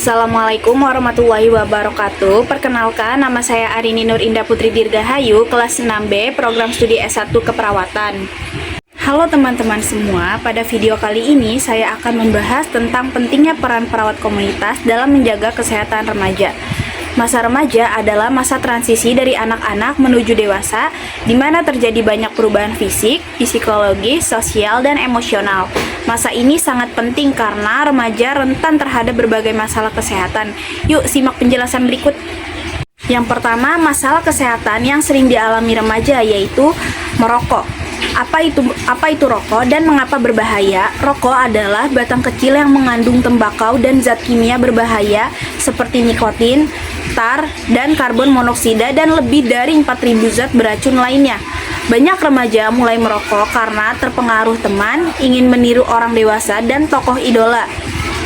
Assalamualaikum warahmatullahi wabarakatuh. Perkenalkan, nama saya Arini Nur Indah Putri Dirgahayu, kelas 6B, program studi S1 Keperawatan. Halo teman-teman semua, pada video kali ini saya akan membahas tentang pentingnya peran perawat komunitas dalam menjaga kesehatan remaja. Masa remaja adalah masa transisi dari anak-anak menuju dewasa, di mana terjadi banyak perubahan fisik, psikologis, sosial, dan emosional. Masa ini sangat penting karena remaja rentan terhadap berbagai masalah kesehatan. Yuk simak penjelasan berikut. Yang pertama, masalah kesehatan yang sering dialami remaja yaitu merokok. Apa itu rokok dan mengapa berbahaya? Rokok adalah batang kecil yang mengandung tembakau dan zat kimia berbahaya seperti nikotin, tar, dan karbon monoksida dan lebih dari 4.000 zat beracun lainnya. Banyak remaja mulai merokok karena terpengaruh teman, ingin meniru orang dewasa, dan tokoh idola.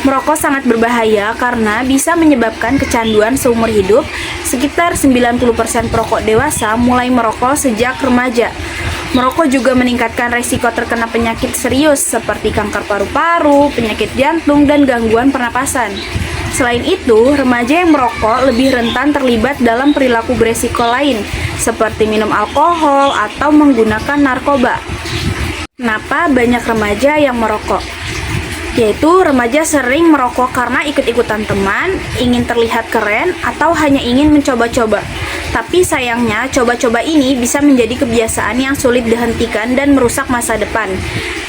Merokok sangat berbahaya karena bisa menyebabkan kecanduan seumur hidup. Sekitar 90% perokok dewasa mulai merokok sejak remaja. Merokok juga meningkatkan resiko terkena penyakit serius seperti kanker paru-paru, penyakit jantung, dan gangguan pernapasan. Selain itu, remaja yang merokok lebih rentan terlibat dalam perilaku beresiko lain, seperti minum alkohol atau menggunakan narkoba. Kenapa banyak remaja yang merokok? Yaitu remaja sering merokok karena ikut-ikutan teman, ingin terlihat keren, atau hanya ingin mencoba-coba. Tapi sayangnya, coba-coba ini bisa menjadi kebiasaan yang sulit dihentikan dan merusak masa depan.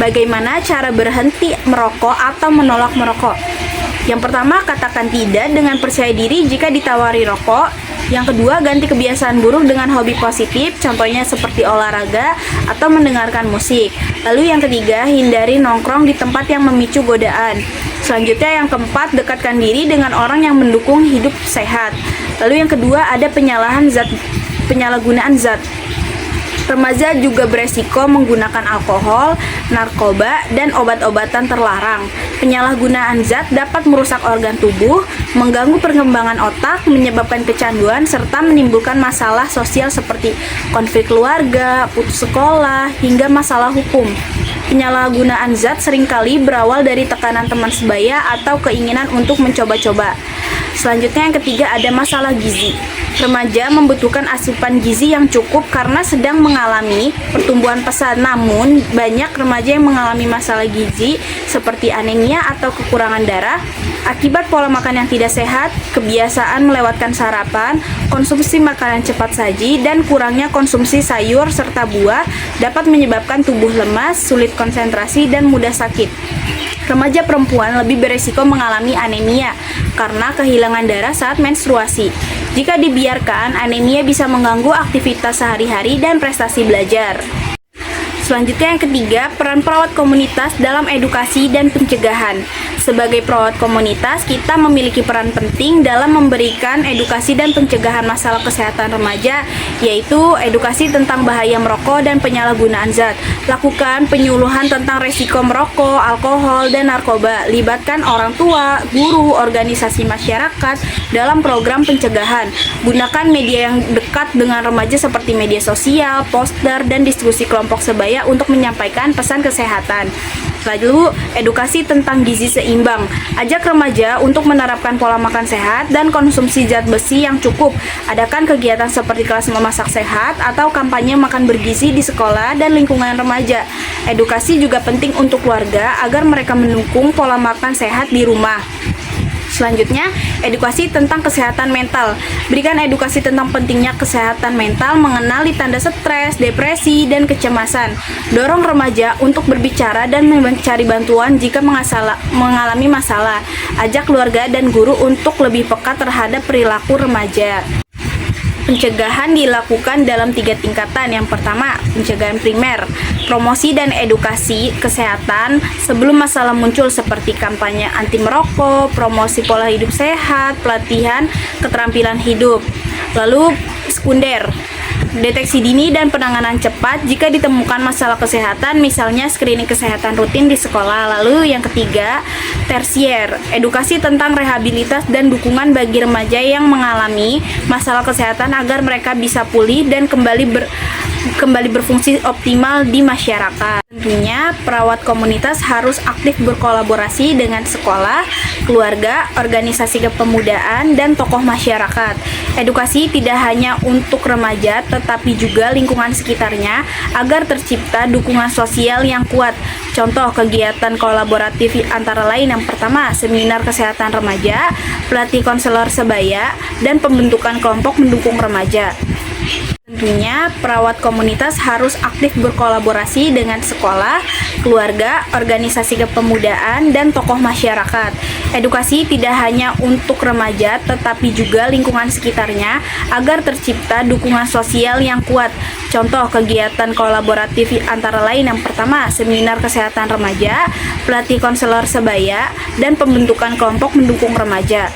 Bagaimana cara berhenti merokok atau menolak merokok? Yang pertama, katakan tidak dengan percaya diri jika ditawari rokok. Yang kedua, ganti kebiasaan buruk dengan hobi positif, contohnya seperti olahraga atau mendengarkan musik. Lalu yang ketiga, hindari nongkrong di tempat yang memicu godaan. Selanjutnya yang keempat, dekatkan diri dengan orang yang mendukung hidup sehat. Lalu yang kedua, ada penyalahgunaan zat. Remaja juga beresiko menggunakan alkohol, narkoba, dan obat-obatan terlarang. Penyalahgunaan zat dapat merusak organ tubuh, mengganggu perkembangan otak, menyebabkan kecanduan, serta menimbulkan masalah sosial seperti konflik keluarga, putus sekolah, hingga masalah hukum. Penyalahgunaan zat seringkali berawal dari tekanan teman sebaya atau keinginan untuk mencoba-coba. Selanjutnya yang ketiga, ada masalah gizi. Remaja membutuhkan asupan gizi yang cukup karena sedang mengalami pertumbuhan pesat. Namun, banyak remaja yang mengalami masalah gizi seperti anemia atau kekurangan darah akibat pola makan yang tidak sehat, kebiasaan melewatkan sarapan, konsumsi makanan cepat saji, dan kurangnya konsumsi sayur serta buah dapat menyebabkan tubuh lemas, sulit konsentrasi, dan mudah sakit. Remaja perempuan lebih beresiko mengalami anemia karena kehilangan darah saat menstruasi. Jika dibiarkan, anemia bisa mengganggu aktivitas sehari-hari dan prestasi belajar. Selanjutnya yang ketiga, peran perawat komunitas dalam edukasi dan pencegahan. Sebagai perawat komunitas, kita memiliki peran penting dalam memberikan edukasi dan pencegahan masalah kesehatan remaja, yaitu edukasi tentang bahaya merokok dan penyalahgunaan zat. Lakukan penyuluhan tentang resiko merokok, alkohol, dan narkoba. Libatkan orang tua, guru, organisasi masyarakat dalam program pencegahan. Gunakan media yang dekat dengan remaja seperti media sosial, poster, dan diskusi kelompok sebaya untuk menyampaikan pesan kesehatan. Lalu, edukasi tentang gizi seimbang. Ajak remaja untuk menerapkan pola makan sehat dan konsumsi zat besi yang cukup. Adakan kegiatan seperti kelas memasak sehat atau kampanye makan bergizi di sekolah dan lingkungan remaja. Edukasi juga penting untuk keluarga agar mereka mendukung pola makan sehat di rumah. Selanjutnya, edukasi tentang kesehatan mental. Berikan edukasi tentang pentingnya kesehatan mental, mengenali tanda stres, depresi, dan kecemasan. Dorong remaja untuk berbicara dan mencari bantuan jika mengalami masalah. Ajak keluarga dan guru untuk lebih peka terhadap perilaku remaja. Pencegahan dilakukan dalam 3 tingkatan. Yang pertama, pencegahan primer, promosi dan edukasi kesehatan sebelum masalah muncul seperti kampanye anti merokok, promosi pola hidup sehat, pelatihan keterampilan hidup. Lalu sekunder, deteksi dini dan penanganan cepat jika ditemukan masalah kesehatan, misalnya screening kesehatan rutin di sekolah. Lalu yang ketiga, tersier, edukasi tentang rehabilitas dan dukungan bagi remaja yang mengalami masalah kesehatan agar mereka bisa pulih dan kembali kembali berfungsi optimal di masyarakat. Tentunya, perawat komunitas harus aktif berkolaborasi dengan sekolah, keluarga, organisasi kepemudaan, dan tokoh masyarakat. Edukasi tidak hanya untuk remaja, tetapi juga lingkungan sekitarnya agar tercipta dukungan sosial yang kuat. Contoh kegiatan kolaboratif antara lain yang pertama, seminar kesehatan remaja, pelatih konselor sebaya, dan pembentukan kelompok mendukung remaja. Tentunya, perawat komunitas harus aktif berkolaborasi dengan sekolah, keluarga, organisasi kepemudaan, dan tokoh masyarakat. Edukasi tidak hanya untuk remaja, tetapi juga lingkungan sekitarnya agar tercipta dukungan sosial yang kuat. Contoh kegiatan kolaboratif antara lain yang pertama, seminar kesehatan remaja, pelatih konselor sebaya, dan pembentukan kelompok mendukung remaja.